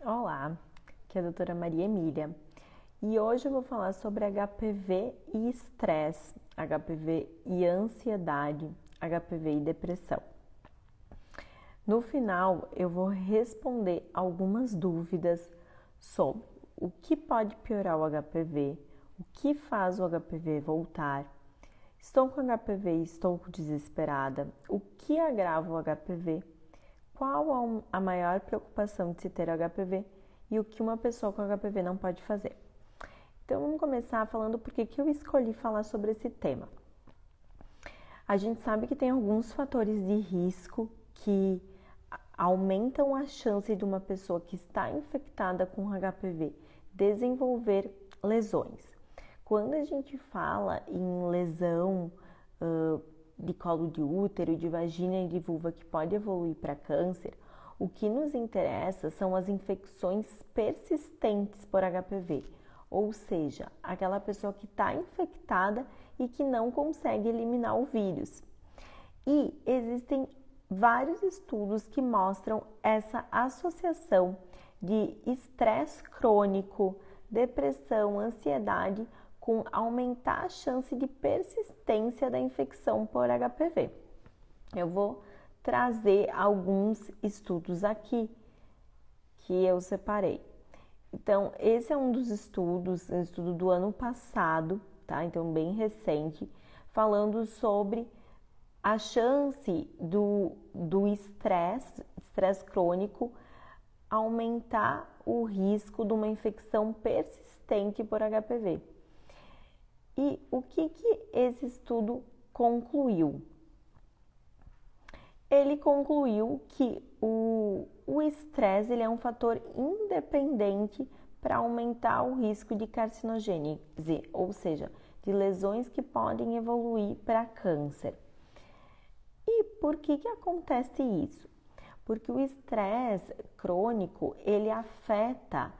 Olá, aqui é a doutora Maria Emília e hoje eu vou falar sobre HPV e estresse, HPV e ansiedade, HPV e depressão. No final, eu vou responder algumas dúvidas sobre o que pode piorar o HPV, o que faz o HPV voltar, estou com HPV e estou desesperada, o que agrava o HPV, qual a maior preocupação de se ter HPV e o que uma pessoa com HPV não pode fazer. Então, vamos começar falando por que eu escolhi falar sobre esse tema. A gente sabe que tem alguns fatores de risco que aumentam a chance de uma pessoa que está infectada com HPV desenvolver lesões. Quando a gente fala em lesão de colo de útero, de vagina e de vulva que pode evoluir para câncer, o que nos interessa são as infecções persistentes por HPV, ou seja, aquela pessoa que está infectada e que não consegue eliminar o vírus. E existem vários estudos que mostram essa associação de estresse crônico, depressão, ansiedade com aumentar a chance de persistência da infecção por HPV. Eu vou trazer alguns estudos aqui que eu separei. Então, esse é um dos estudos, um estudo do ano passado, tá? Então, bem recente, falando sobre a chance do estresse crônico, aumentar o risco de uma infecção persistente por HPV. E o que esse estudo concluiu? Ele concluiu que o estresse ele é um fator independente para aumentar o risco de carcinogênese, ou seja, de lesões que podem evoluir para câncer. E por que acontece isso? Porque o estresse crônico ele afeta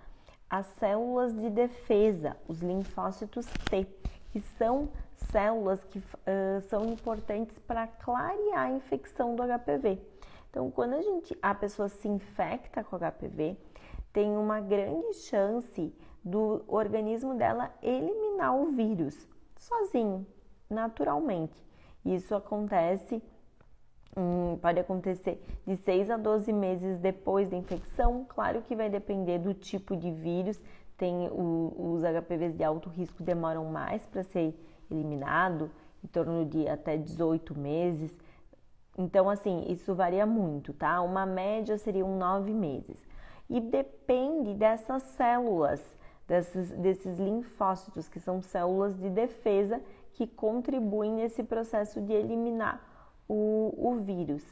as células de defesa, os linfócitos T, que são células que são importantes para clarear a infecção do HPV. Então, quando a pessoa se infecta com HPV, tem uma grande chance do organismo dela eliminar o vírus sozinho, naturalmente. Isso acontece, pode acontecer de 6 a 12 meses depois da infecção. Claro que vai depender do tipo de vírus. Tem os HPVs de alto risco demoram mais para ser eliminado, em torno de até 18 meses. Então, assim, isso varia muito, tá? Uma média seriam 9 meses. E depende dessas células, desses linfócitos, que são células de defesa que contribuem nesse processo de eliminar o vírus.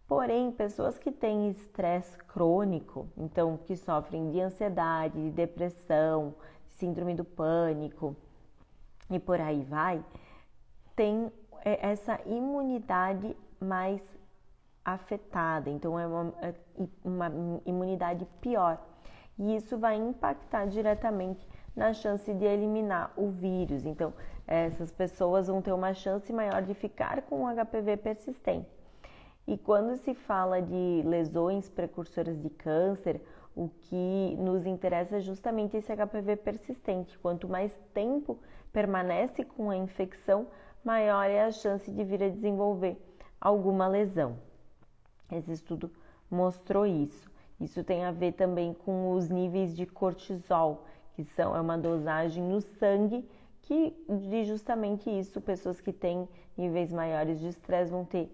Porém, pessoas que têm estresse crônico, então que sofrem de ansiedade, de depressão, de síndrome do pânico e por aí vai, tem essa imunidade mais afetada, então é uma imunidade pior. E isso vai impactar diretamente na chance de eliminar o vírus. Então, essas pessoas vão ter uma chance maior de ficar com o HPV persistente. E quando se fala de lesões precursoras de câncer, o que nos interessa é justamente esse HPV persistente. Quanto mais tempo permanece com a infecção, maior é a chance de vir a desenvolver alguma lesão. Esse estudo mostrou isso. Isso tem a ver também com os níveis de cortisol, que é uma dosagem no sangue que diz justamente isso. Pessoas que têm níveis maiores de estresse vão ter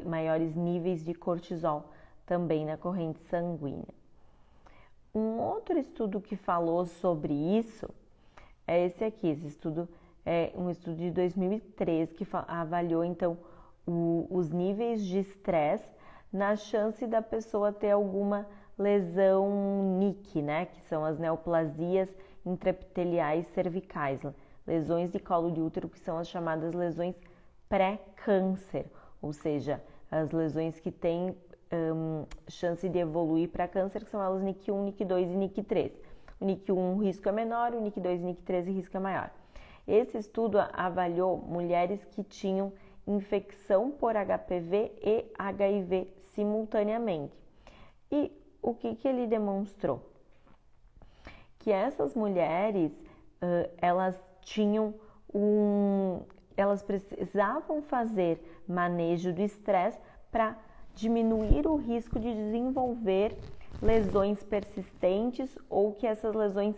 maiores níveis de cortisol também na corrente sanguínea. Um outro estudo que falou sobre isso é esse aqui. Esse estudo é um estudo de 2013 que avaliou então os níveis de estresse na chance da pessoa ter alguma lesão NIC, né? Que são as neoplasias intraepiteliais cervicais, lesões de colo de útero, que são as chamadas lesões pré-câncer, ou seja, as lesões que têm chance de evoluir para câncer, que são elas NIC1, NIC2 e NIC3. O NIC1 o risco é menor, o NIC2 e NIC3 o risco é maior. Esse estudo avaliou mulheres que tinham infecção por HPV e HIV simultaneamente. E o que ele demonstrou? Que essas mulheres, elas elas precisavam fazer manejo do estresse para diminuir o risco de desenvolver lesões persistentes ou que essas lesões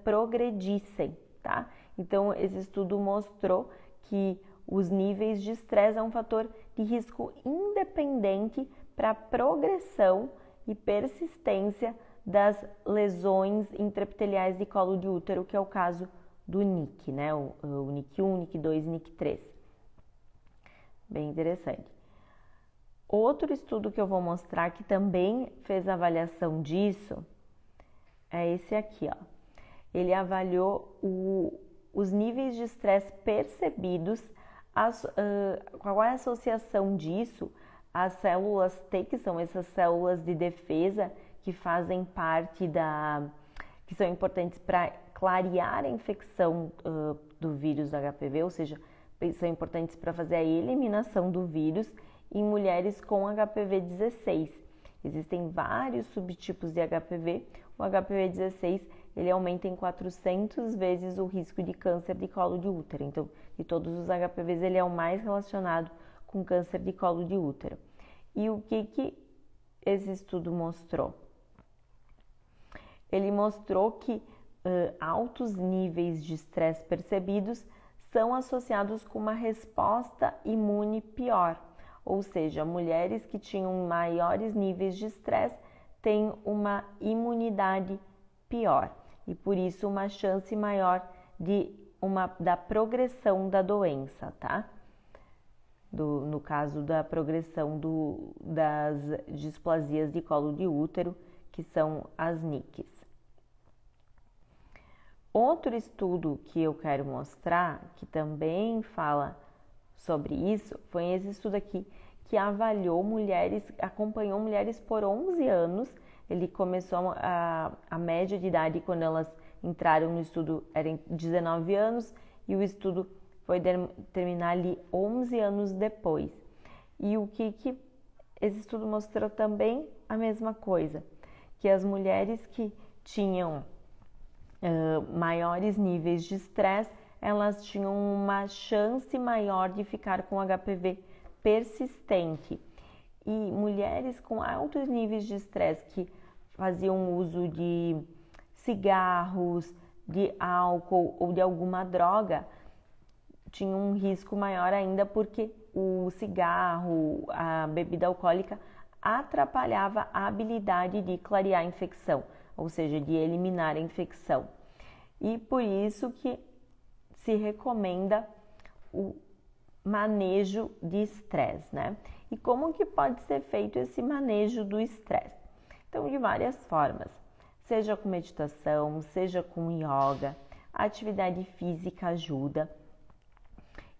progredissem, tá? Então, esse estudo mostrou que os níveis de estresse é um fator de risco independente para a progressão e persistência das lesões intraepiteliais de colo de útero, que é o caso do NIC, né? O NIC1, NIC2 e NIC3. Bem interessante. Outro estudo que eu vou mostrar que também fez avaliação disso é esse aqui, ó. Ele avaliou os níveis de estresse percebidos, qual é a associação disso às células T, que são essas células de defesa que fazem parte que são importantes para clarear a infecção do vírus do HPV, ou seja, são importantes para fazer a eliminação do vírus em mulheres com HPV-16. Existem vários subtipos de HPV. O HPV-16 ele aumenta em 400 vezes o risco de câncer de colo de útero. Então, de todos os HPVs, ele é o mais relacionado com câncer de colo de útero. E o que esse estudo mostrou? Ele mostrou que altos níveis de estresse percebidos são associados com uma resposta imune pior. Ou seja, mulheres que tinham maiores níveis de estresse têm uma imunidade pior e por isso uma chance maior da progressão da doença, tá? No caso da progressão das displasias de colo de útero, que são as NICs. Outro estudo que eu quero mostrar, que também fala sobre isso, foi esse estudo aqui, que avaliou acompanhou mulheres por 11 anos. Ele começou a média de idade quando elas entraram no estudo era 19 anos e o estudo foi terminar ali 11 anos depois. E o que esse estudo mostrou também? A mesma coisa, que as mulheres que tinham maiores níveis de estresse, elas tinham uma chance maior de ficar com HPV persistente. E mulheres com altos níveis de estresse que faziam uso de cigarros, de álcool ou de alguma droga, tinham um risco maior ainda porque o cigarro, a bebida alcoólica atrapalhava a habilidade de clarear a infecção, ou seja, de eliminar a infecção. E por isso que se recomenda o manejo de estresse, né? E como que pode ser feito esse manejo do estresse? Então, de várias formas, seja com meditação, seja com yoga, a atividade física ajuda.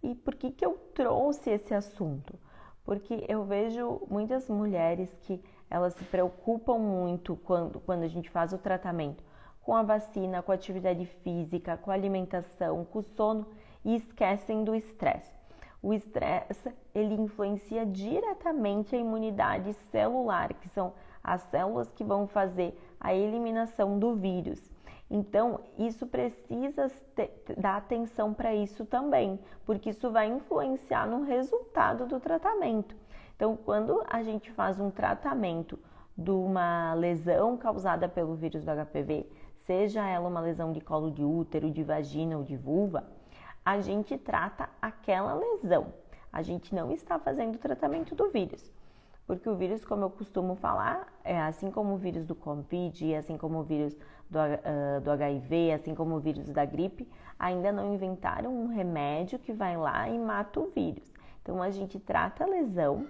E por que eu trouxe esse assunto? Porque eu vejo muitas mulheres que elas se preocupam muito quando a gente faz o tratamento com a vacina, com a atividade física, com a alimentação, com o sono e esquecem do estresse. O estresse, ele influencia diretamente a imunidade celular, que são as células que vão fazer a eliminação do vírus. Então, isso precisa dar atenção para isso também, porque isso vai influenciar no resultado do tratamento. Então, quando a gente faz um tratamento de uma lesão causada pelo vírus do HPV, seja ela uma lesão de colo de útero, de vagina ou de vulva, a gente trata aquela lesão. A gente não está fazendo o tratamento do vírus. Porque o vírus, como eu costumo falar, assim como o vírus do Covid, assim como o vírus do HIV, assim como o vírus da gripe, ainda não inventaram um remédio que vai lá e mata o vírus. Então, a gente trata a lesão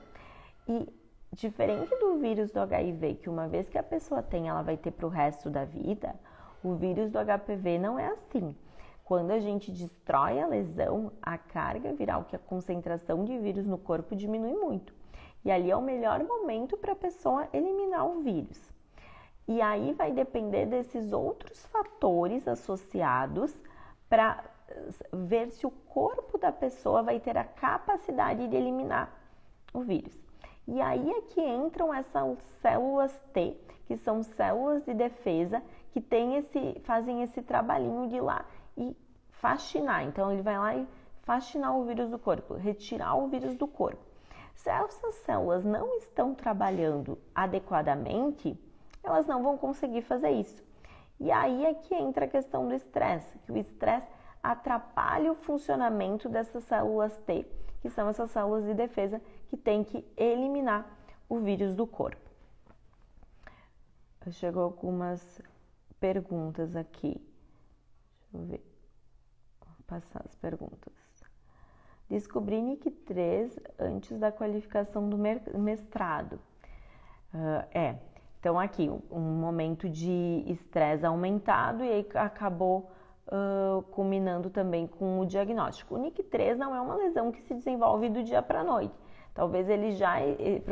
e, diferente do vírus do HIV, que uma vez que a pessoa tem, ela vai ter para o resto da vida, o vírus do HPV não é assim. Quando a gente destrói a lesão, a carga viral, que é a concentração de vírus no corpo, diminui muito. E ali é o melhor momento para a pessoa eliminar o vírus. E aí vai depender desses outros fatores associados para ver se o corpo da pessoa vai ter a capacidade de eliminar o vírus. E aí é que entram essas células T, que são células de defesa, que fazem esse trabalhinho de ir lá e faxinar. Então, ele vai lá e faxinar o vírus do corpo, retirar o vírus do corpo. Se essas células não estão trabalhando adequadamente, elas não vão conseguir fazer isso. E aí é que entra a questão do estresse, que o estresse atrapalha o funcionamento dessas células T, que são essas células de defesa que tem que eliminar o vírus do corpo. Chegou algumas perguntas aqui. Deixa eu ver. Vou passar as perguntas. Descobri NIC3 antes da qualificação do mestrado. Então aqui um momento de estresse aumentado e aí acabou culminando também com o diagnóstico. O NIC3 não é uma lesão que se desenvolve do dia para a noite. Talvez ele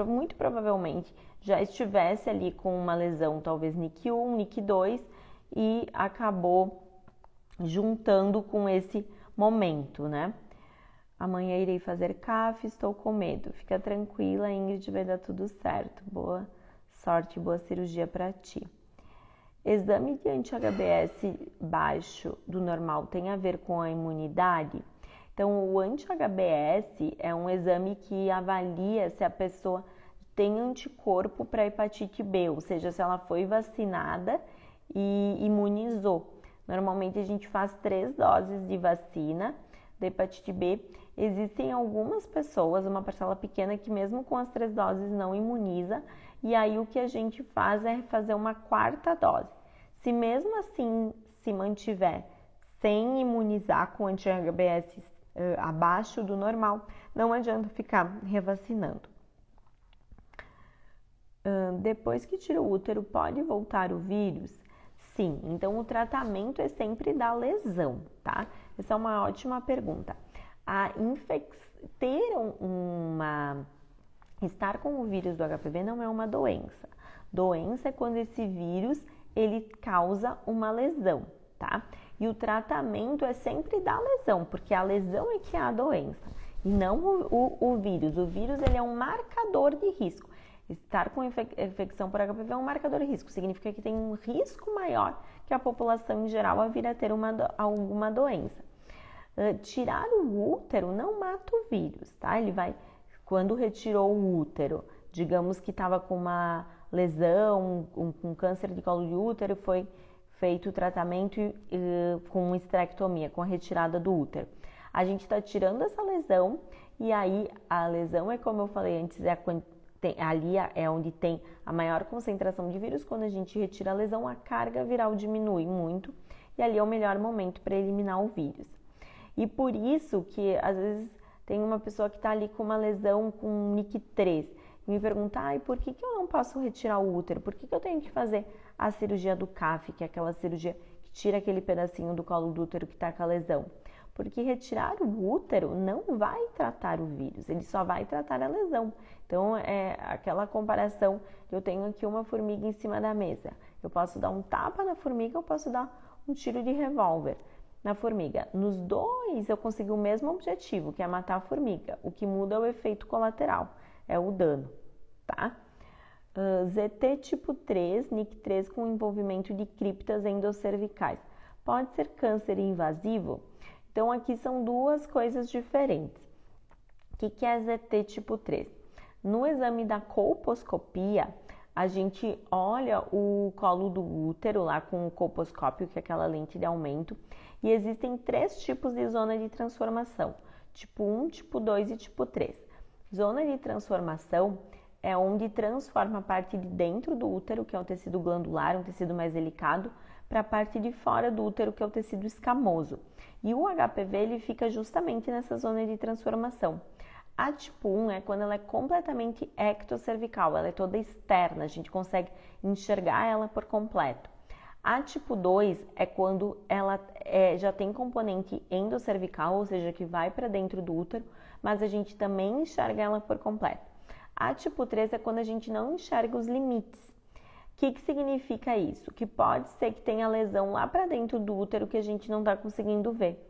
muito provavelmente, já estivesse ali com uma lesão, talvez NIC1, NIC2, e acabou juntando com esse momento, né? Amanhã irei fazer CAF, estou com medo. Fica tranquila, Ingrid, vai dar tudo certo. Boa sorte, boa cirurgia para ti. Exame de anti-HBS baixo do normal tem a ver com a imunidade? Então, o anti-HBS é um exame que avalia se a pessoa tem anticorpo para hepatite B, ou seja, se ela foi vacinada e imunizou. Normalmente, a gente faz 3 doses de vacina da hepatite B. Existem algumas pessoas, uma parcela pequena, que mesmo com as 3 doses não imuniza, e aí o que a gente faz é fazer uma 4ª dose. Se mesmo assim se mantiver sem imunizar com anti-HBS abaixo do normal, não adianta ficar revacinando. Depois que tira o útero, pode voltar o vírus? Sim, então o tratamento é sempre da lesão, tá? Essa é uma ótima pergunta. Estar com o vírus do HPV não é uma doença. Doença é quando esse vírus ele causa uma lesão, tá? E o tratamento é sempre da lesão, porque a lesão é que é a doença, e não o vírus. O vírus ele é um marcador de risco. Estar com infecção por HPV é um marcador de risco, significa que tem um risco maior que a população em geral a vir a ter alguma doença. Tirar o útero não mata o vírus, tá? Ele vai, quando retirou o útero, digamos que estava com uma lesão, com câncer de colo de útero, foi feito o tratamento com esterectomia, com a retirada do útero. A gente está tirando essa lesão e aí a lesão é, como eu falei antes, ali é onde tem a maior concentração de vírus. Quando a gente retira a lesão, a carga viral diminui muito e ali é o melhor momento para eliminar o vírus. E por isso que às vezes tem uma pessoa que está ali com uma lesão com NIC3 e me pergunta, por que eu não posso retirar o útero? Por que eu tenho que fazer a cirurgia do CAF, que é aquela cirurgia que tira aquele pedacinho do colo do útero que está com a lesão? Porque retirar o útero não vai tratar o vírus, ele só vai tratar a lesão. Então, é aquela comparação, eu tenho aqui uma formiga em cima da mesa. Eu posso dar um tapa na formiga, eu posso dar um tiro de revólver na formiga. Nos dois, eu consigo o mesmo objetivo, que é matar a formiga. O que muda é o efeito colateral, é o dano, tá? ZT tipo 3, NIC3 com envolvimento de criptas endocervicais. Pode ser câncer invasivo? Então, aqui são duas coisas diferentes. O que é ZT tipo 3? No exame da colposcopia, a gente olha o colo do útero lá com o colposcópio, que é aquela lente de aumento, e existem 3 tipos de zona de transformação, tipo 1, tipo 2 e tipo 3. Zona de transformação é onde transforma a parte de dentro do útero, que é o tecido glandular, um tecido mais delicado, para a parte de fora do útero, que é o tecido escamoso. E o HPV ele fica justamente nessa zona de transformação. A tipo 1 é quando ela é completamente ectocervical, ela é toda externa, a gente consegue enxergar ela por completo. A tipo 2 é quando ela já tem componente endocervical, ou seja, que vai para dentro do útero, mas a gente também enxerga ela por completo. A tipo 3 é quando a gente não enxerga os limites. O que significa isso? Que pode ser que tenha lesão lá para dentro do útero que a gente não está conseguindo ver.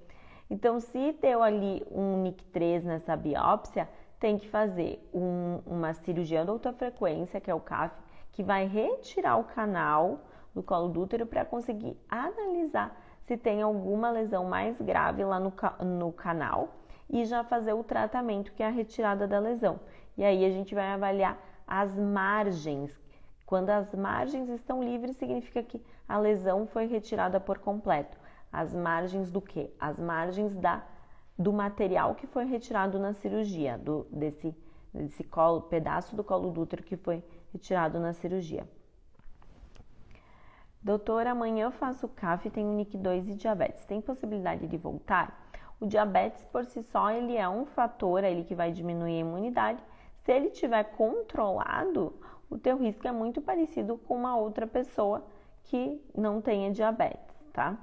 Então, se deu ali um NIC3 nessa biópsia, tem que fazer uma cirurgia de alta frequência, que é o CAF, que vai retirar o canal do colo do útero para conseguir analisar se tem alguma lesão mais grave lá no canal e já fazer o tratamento, que é a retirada da lesão. E aí a gente vai avaliar as margens. Quando as margens estão livres, significa que a lesão foi retirada por completo. As margens do quê? As margens do material que foi retirado na cirurgia, desse pedaço do colo do útero que foi retirado na cirurgia. Doutora, amanhã eu faço CAF, tenho NIC2 e diabetes. Tem possibilidade de voltar? O diabetes por si só, ele é um fator ele que vai diminuir a imunidade. Se ele estiver controlado, o teu risco é muito parecido com uma outra pessoa que não tenha diabetes, tá?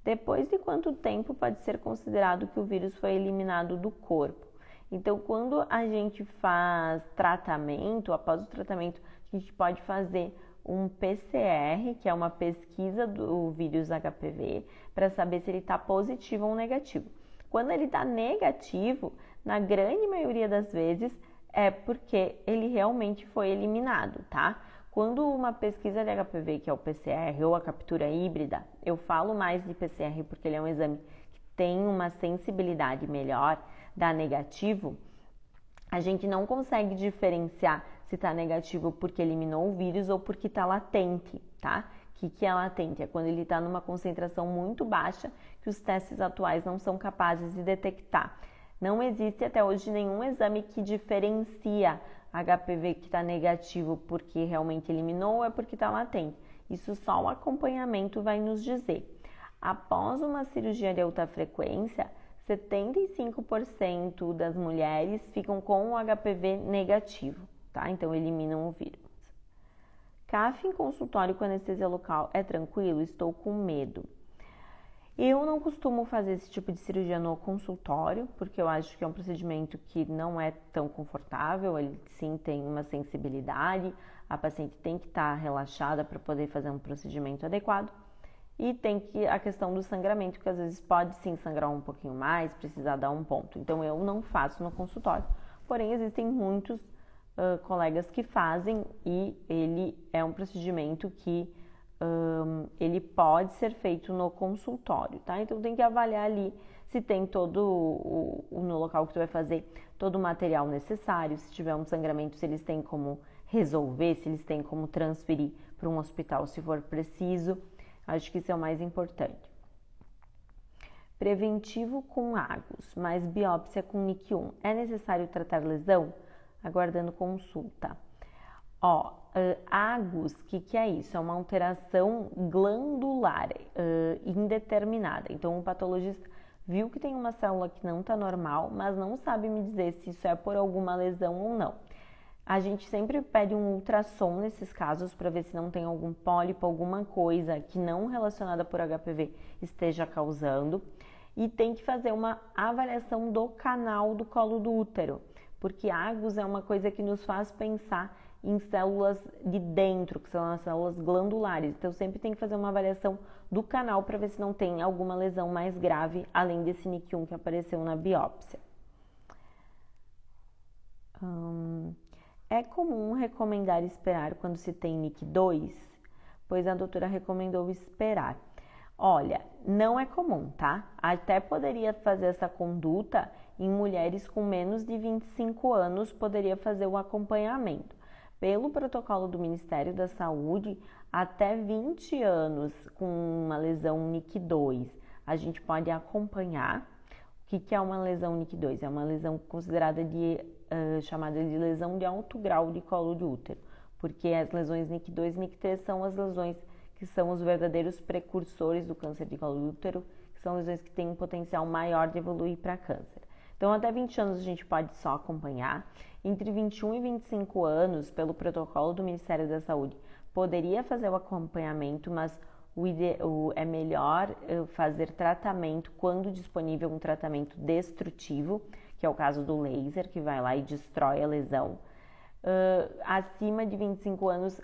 Depois de quanto tempo pode ser considerado que o vírus foi eliminado do corpo? Então, quando a gente faz tratamento, após o tratamento, a gente pode fazer um PCR, que é uma pesquisa do vírus HPV, para saber se ele está positivo ou negativo. Quando ele está negativo, na grande maioria das vezes, é porque ele realmente foi eliminado, tá? Quando uma pesquisa de HPV, que é o PCR ou a captura híbrida, eu falo mais de PCR porque ele é um exame que tem uma sensibilidade melhor, dá negativo, a gente não consegue diferenciar se está negativo porque eliminou o vírus ou porque está latente, tá? O que é latente? É quando ele está numa concentração muito baixa que os testes atuais não são capazes de detectar. Não existe até hoje nenhum exame que diferencia HPV que está negativo porque realmente eliminou ou é porque está latente. Isso só o acompanhamento vai nos dizer. Após uma cirurgia de alta frequência, 75% das mulheres ficam com o HPV negativo, tá? Então eliminam o vírus. CAF em consultório com anestesia local é tranquilo? Estou com medo. Eu não costumo fazer esse tipo de cirurgia no consultório, porque eu acho que é um procedimento que não é tão confortável, ele sim tem uma sensibilidade, a paciente tem que estar relaxada para poder fazer um procedimento adequado. E tem a questão do sangramento, que às vezes pode sim sangrar um pouquinho mais, precisar dar um ponto. Então eu não faço no consultório, porém existem muitos colegas que fazem e ele é um procedimento que ele pode ser feito no consultório, tá? Então tem que avaliar ali se tem no local que tu vai fazer, todo o material necessário, se tiver um sangramento, se eles têm como resolver, se eles têm como transferir para um hospital se for preciso. Acho que isso é o mais importante. Preventivo com Agus, mais biópsia com NIC1. É necessário tratar lesão? Aguardando consulta. Agus, o que é isso? É uma alteração glandular indeterminada. Então, o patologista viu que tem uma célula que não está normal, mas não sabe me dizer se isso é por alguma lesão ou não. A gente sempre pede um ultrassom nesses casos para ver se não tem algum pólipo, alguma coisa que não relacionada por HPV esteja causando. E tem que fazer uma avaliação do canal do colo do útero, porque Agus é uma coisa que nos faz pensar em células de dentro, que são as células glandulares. Então, sempre tem que fazer uma avaliação do canal para ver se não tem alguma lesão mais grave, além desse NIC1 que apareceu na biópsia. É comum recomendar esperar quando se tem NIC2? Pois a doutora recomendou esperar. Olha, não é comum, tá? Até poderia fazer essa conduta em mulheres com menos de 25 anos, poderia fazer o acompanhamento. Pelo protocolo do Ministério da Saúde, até 20 anos com uma lesão NIC2, a gente pode acompanhar. O que é uma lesão NIC2? É uma lesão considerada chamada de lesão de alto grau de colo de útero, porque as lesões NIC2 e NIC3 são as lesões que são os verdadeiros precursores do câncer de colo de útero, que são lesões que têm um potencial maior de evoluir para câncer. Então, até 20 anos a gente pode só acompanhar. Entre 21 e 25 anos, pelo protocolo do Ministério da Saúde, poderia fazer o acompanhamento, mas é melhor fazer tratamento quando disponível um tratamento destrutivo, que é o caso do laser, que vai lá e destrói a lesão. Acima de 25 anos,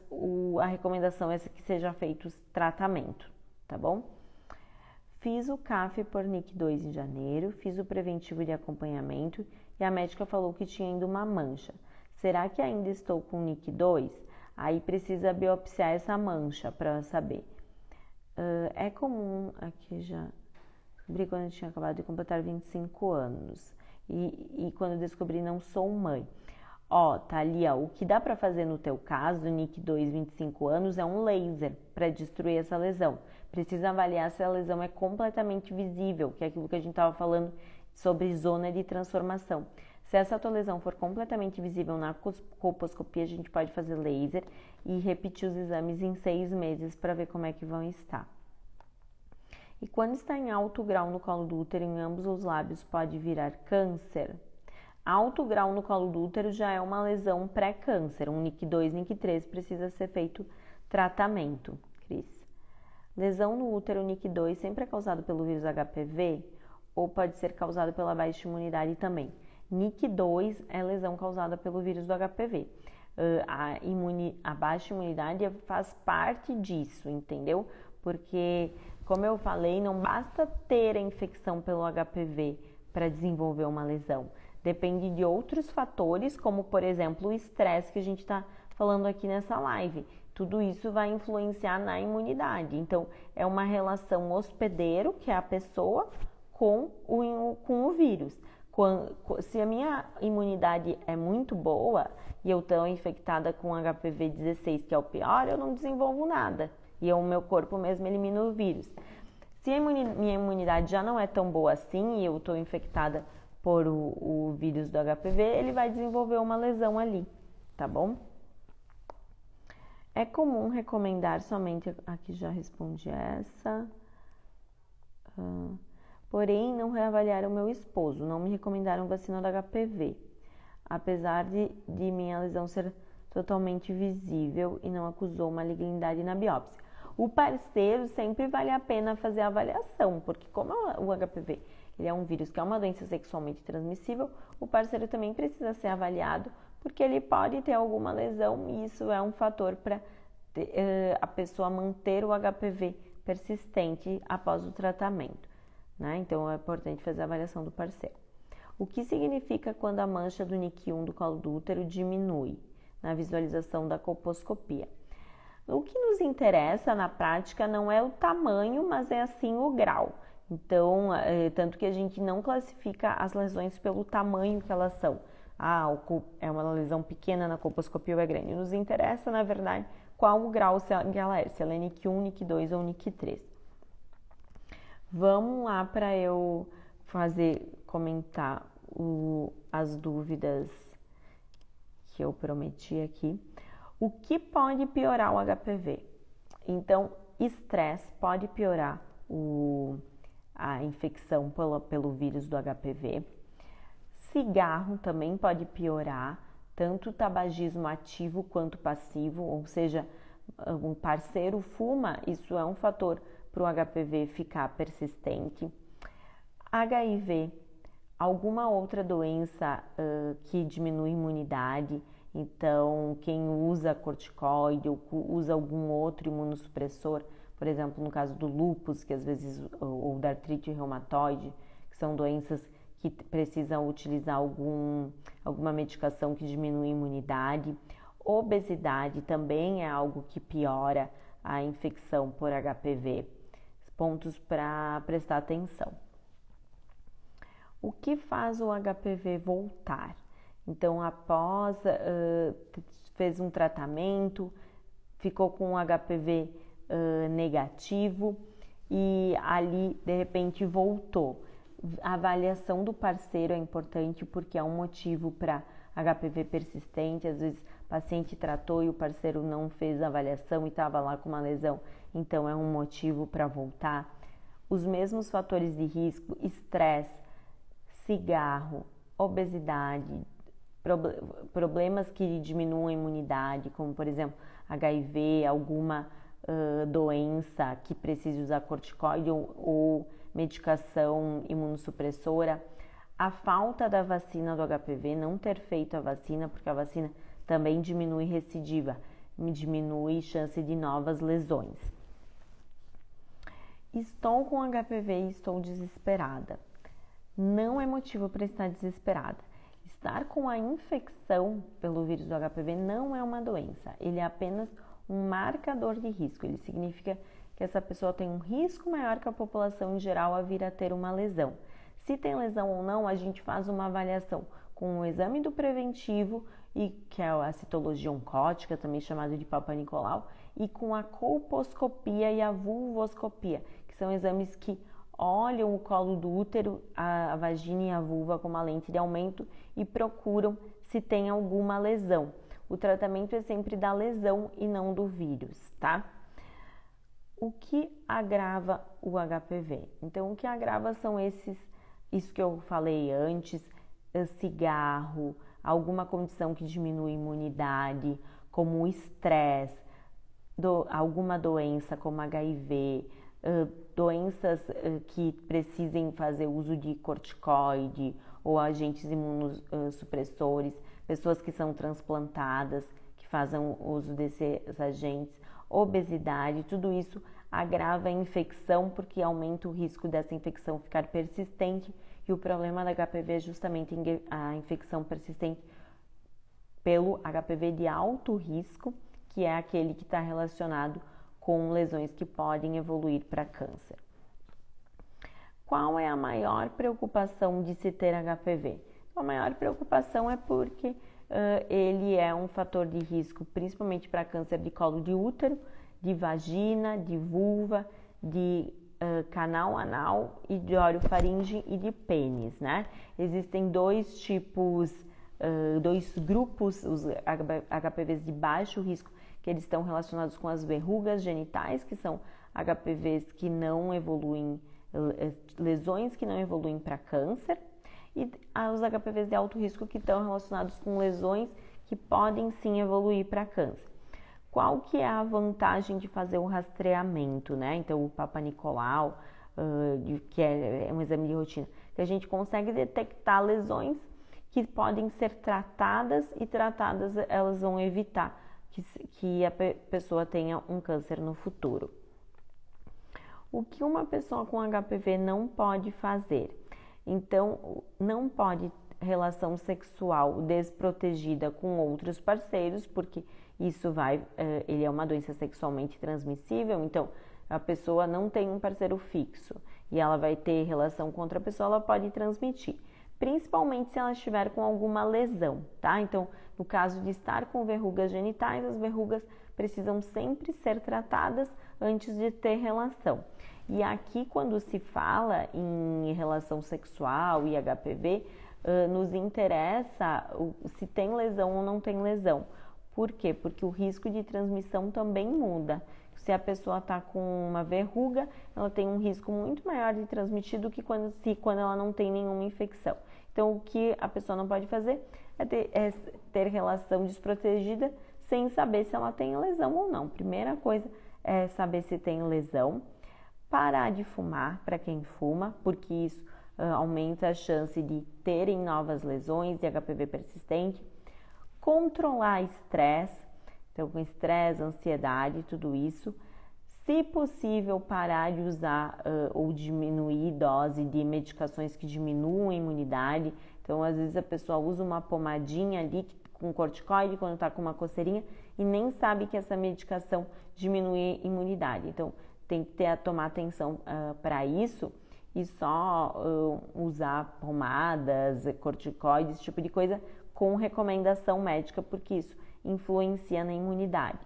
a recomendação é que seja feito tratamento, tá bom? Fiz o CAF por NIC2 em janeiro, fiz o preventivo de acompanhamento e a médica falou que tinha ainda uma mancha. Será que ainda estou com NIC2? Aí precisa biopsiar essa mancha para saber. É comum, aqui já descobri quando eu tinha acabado de completar 25 anos e quando descobri não sou mãe. Ó, tá ali, ó, o que dá para fazer no teu caso, NIC2, 25 anos, é um laser para destruir essa lesão. Precisa avaliar se a lesão é completamente visível, que é aquilo que a gente estava falando sobre zona de transformação. Se essa tua lesão for completamente visível na colposcopia, a gente pode fazer laser e repetir os exames em 6 meses para ver como é que vão estar. E quando está em alto grau no colo do útero, em ambos os lábios, pode virar câncer? Alto grau no colo do útero já é uma lesão pré-câncer, um NIC2, NIC3, precisa ser feito tratamento. Cris. Lesão no útero NIC2 sempre é causado pelo vírus HPV ou pode ser causado pela baixa imunidade também? NIC2 é lesão causada pelo vírus do HPV. A baixa imunidade faz parte disso, entendeu? Porque, como eu falei, não basta ter a infecção pelo HPV para desenvolver uma lesão. Depende de outros fatores, como, por exemplo, o estresse que a gente está falando aqui nessa live. Tudo isso vai influenciar na imunidade. Então, é uma relação hospedeiro, que é a pessoa, com o vírus. Se a minha imunidade é muito boa e eu estou infectada com HPV 16, que é o pior, eu não desenvolvo nada. E o meu corpo mesmo elimina o vírus. Se a minha imunidade já não é tão boa assim e eu estou infectada por o vírus do HPV, ele vai desenvolver uma lesão ali, tá bom? É comum recomendar somente... Aqui já respondi essa. Porém, não reavaliaram meu esposo. Não me recomendaram vacina do HPV. Apesar de minha lesão ser totalmente visível e não acusou malignidade na biópsia. O parceiro sempre vale a pena fazer a avaliação, porque como o HPV ele é um vírus que é uma doença sexualmente transmissível, o parceiro também precisa ser avaliado, porque ele pode ter alguma lesão e isso é um fator para a pessoa manter o HPV persistente após o tratamento, né? Então é importante fazer a avaliação do parceiro. O que significa quando a mancha do NIC1 do colo do útero diminui na visualização da colposcopia? O que nos interessa na prática não é o tamanho, mas é assim o grau. Então, tanto que a gente não classifica as lesões pelo tamanho que elas são. É uma lesão pequena na colposcopia ou é grande. Nos interessa, na verdade, qual o grau que ela é, se ela é NIC1, NIC2 ou NIC3. Vamos lá para eu comentar as dúvidas que eu prometi aqui. O que pode piorar o HPV? Então, estresse pode piorar a infecção pelo vírus do HPV. Cigarro também pode piorar, tanto o tabagismo ativo quanto passivo, ou seja, um parceiro fuma, isso é um fator para o HPV ficar persistente. HIV, alguma outra doença que diminui a imunidade, então quem usa corticoide ou usa algum outro imunossupressor, por exemplo, no caso do lúpus, que às vezes, ou da artrite reumatoide, que são doenças que precisam utilizar alguma medicação que diminui a imunidade. Obesidade também é algo que piora a infecção por HPV. Pontos para prestar atenção. O que faz o HPV voltar? Então, após fez um tratamento, ficou com o HPV negativo e ali, de repente, voltou. A avaliação do parceiro é importante porque é um motivo para HPV persistente. Às vezes, o paciente tratou e o parceiro não fez a avaliação e estava lá com uma lesão, então é um motivo para voltar. Os mesmos fatores de risco, estresse, cigarro, obesidade, problemas que diminuem a imunidade, como por exemplo HIV, alguma doença que precise usar corticoide ou medicação imunossupressora, a falta da vacina do HPV, não ter feito a vacina, porque a vacina também diminui recidiva, diminui chance de novas lesões. Estou com HPV e estou desesperada. Não é motivo para estar desesperada. estar com a infecção pelo vírus do HPV não é uma doença, ele é apenas um marcador de risco. Ele significa que essa pessoa tem um risco maior que a população em geral a vir a ter uma lesão. Se tem lesão ou não, a gente faz uma avaliação com o exame do preventivo, e que é a citologia oncótica, também chamada de Papa Nicolau, e com a colposcopia e a vulvoscopia, que são exames que olham o colo do útero, a vagina e a vulva com uma lente de aumento e procuram se tem alguma lesão. O tratamento é sempre da lesão e não do vírus, tá? O que agrava o HPV? Então, o que agrava são isso que eu falei antes, cigarro, alguma condição que diminui a imunidade, como o estresse, alguma doença como HIV, doenças que precisem fazer uso de corticoide ou agentes imunossupressores, pessoas que são transplantadas, que fazem uso desses agentes, obesidade, tudo isso agrava a infecção porque aumenta o risco dessa infecção ficar persistente, e o problema da HPV é justamente a infecção persistente pelo HPV de alto risco, que é aquele que está relacionado com lesões que podem evoluir para câncer. Qual é a maior preocupação de se ter HPV? A maior preocupação é porque ele é um fator de risco, principalmente para câncer de colo de útero, de vagina, de vulva, de canal anal e de orofaringe e de pênis, né? Existem dois grupos, os HPVs de baixo risco, que eles estão relacionados com as verrugas genitais, que são HPVs que não evoluem, lesões que não evoluem para câncer, e os HPVs de alto risco que estão relacionados com lesões que podem sim evoluir para câncer. Qual que é a vantagem de fazer o rastreamento, né? Então, o Papa Nicolau, que é um exame de rotina, que a gente consegue detectar lesões que podem ser tratadas, e tratadas elas vão evitar que a pessoa tenha um câncer no futuro. O que uma pessoa com HPV não pode fazer? Então, não pode relação sexual desprotegida com outros parceiros, porque isso ele é uma doença sexualmente transmissível, então a pessoa não tem um parceiro fixo e ela vai ter relação com outra pessoa, ela pode transmitir, principalmente se ela estiver com alguma lesão, tá? Então, no caso de estar com verrugas genitais, as verrugas precisam sempre ser tratadas antes de ter relação. E aqui, quando se fala em relação sexual e HPV, nos interessa se tem lesão ou não tem lesão. Por quê? Porque o risco de transmissão também muda. Se a pessoa está com uma verruga, ela tem um risco muito maior de transmitir do que quando ela não tem nenhuma infecção. Então, o que a pessoa não pode fazer é ter relação desprotegida sem saber se ela tem lesão ou não. Primeira coisa é saber se tem lesão. Parar de fumar para quem fuma, porque isso aumenta a chance de terem novas lesões de HPV persistente. Controlar estresse, então com estresse, ansiedade, tudo isso. Se possível, parar de usar ou diminuir dose de medicações que diminuam a imunidade. Então, às vezes a pessoa usa uma pomadinha ali com corticoide quando está com uma coceirinha e nem sabe que essa medicação diminui a imunidade. Então, tem que tomar atenção para isso e só usar pomadas, corticoides, esse tipo de coisa com recomendação médica, porque isso influencia na imunidade.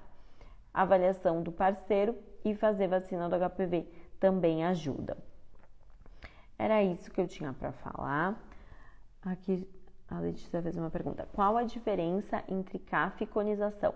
Avaliação do parceiro e fazer vacina do HPV também ajuda. Era isso que eu tinha para falar. Aqui a Letícia fez uma pergunta. Qual a diferença entre CAF e conização?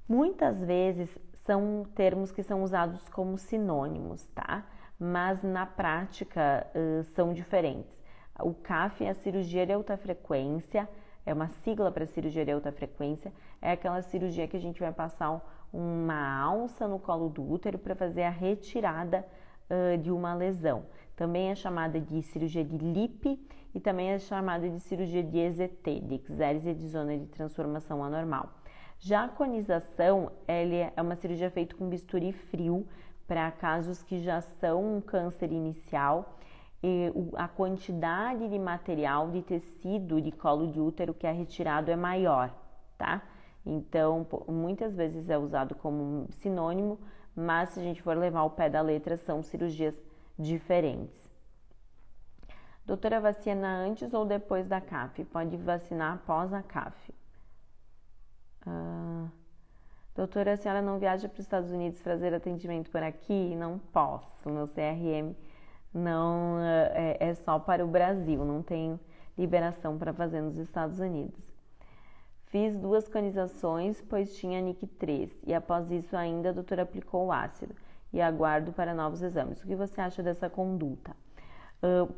Muitas vezes são termos que são usados como sinônimos, tá? Mas na prática são diferentes. O CAF é a cirurgia de alta frequência, é uma sigla para cirurgia de alta frequência, é aquela cirurgia que a gente vai passar uma alça no colo do útero para fazer a retirada de uma lesão. Também é chamada de cirurgia de LIP e também é chamada de cirurgia de EZT, de eczérise de zona de transformação anormal. Já a conização, ela é uma cirurgia feita com bisturi frio para casos que já são um câncer inicial. a quantidade de material de tecido de colo de útero que é retirado é maior, tá? Então, muitas vezes é usado como sinônimo, mas se a gente for levar ao pé da letra, são cirurgias diferentes. Doutora, vacina antes ou depois da CAF? Pode vacinar após a CAF. Doutora, a senhora não viaja para os Estados Unidos fazer atendimento por aqui? Não posso, meu CRM não é só para o Brasil, não tenho liberação para fazer nos Estados Unidos. Fiz 2 conizações, pois tinha NIC3, e após isso ainda a doutora aplicou o ácido, e aguardo para novos exames. O que você acha dessa conduta?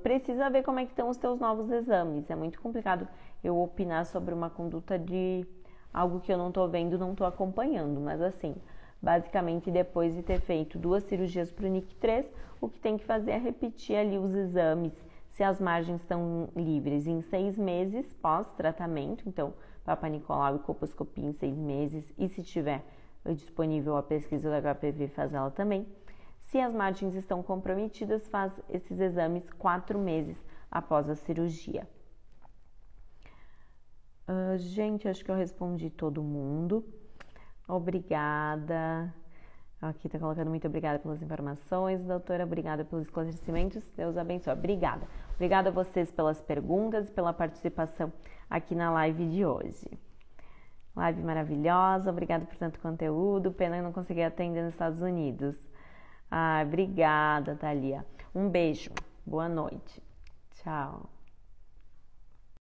Precisa ver como é que estão os teus novos exames, é muito complicado eu opinar sobre uma conduta de algo que eu não estou vendo, não estou acompanhando, mas assim, basicamente depois de ter feito 2 cirurgias para o NIC3, o que tem que fazer é repetir ali os exames, se as margens estão livres em 6 meses pós-tratamento, então Papa Nicolau e colposcopia em 6 meses, e se tiver disponível a pesquisa do HPV, faz ela também. Se as margens estão comprometidas, faz esses exames 4 meses após a cirurgia. Gente, acho que eu respondi todo mundo. Obrigada. Aqui tá colocando muito obrigada pelas informações, doutora. Obrigada pelos esclarecimentos. Deus abençoe. Obrigada. Obrigada a vocês pelas perguntas e pela participação aqui na live de hoje. Live maravilhosa. Obrigada por tanto conteúdo. Pena que não consegui atender nos Estados Unidos. Obrigada, Thalia. Um beijo. Boa noite. Tchau.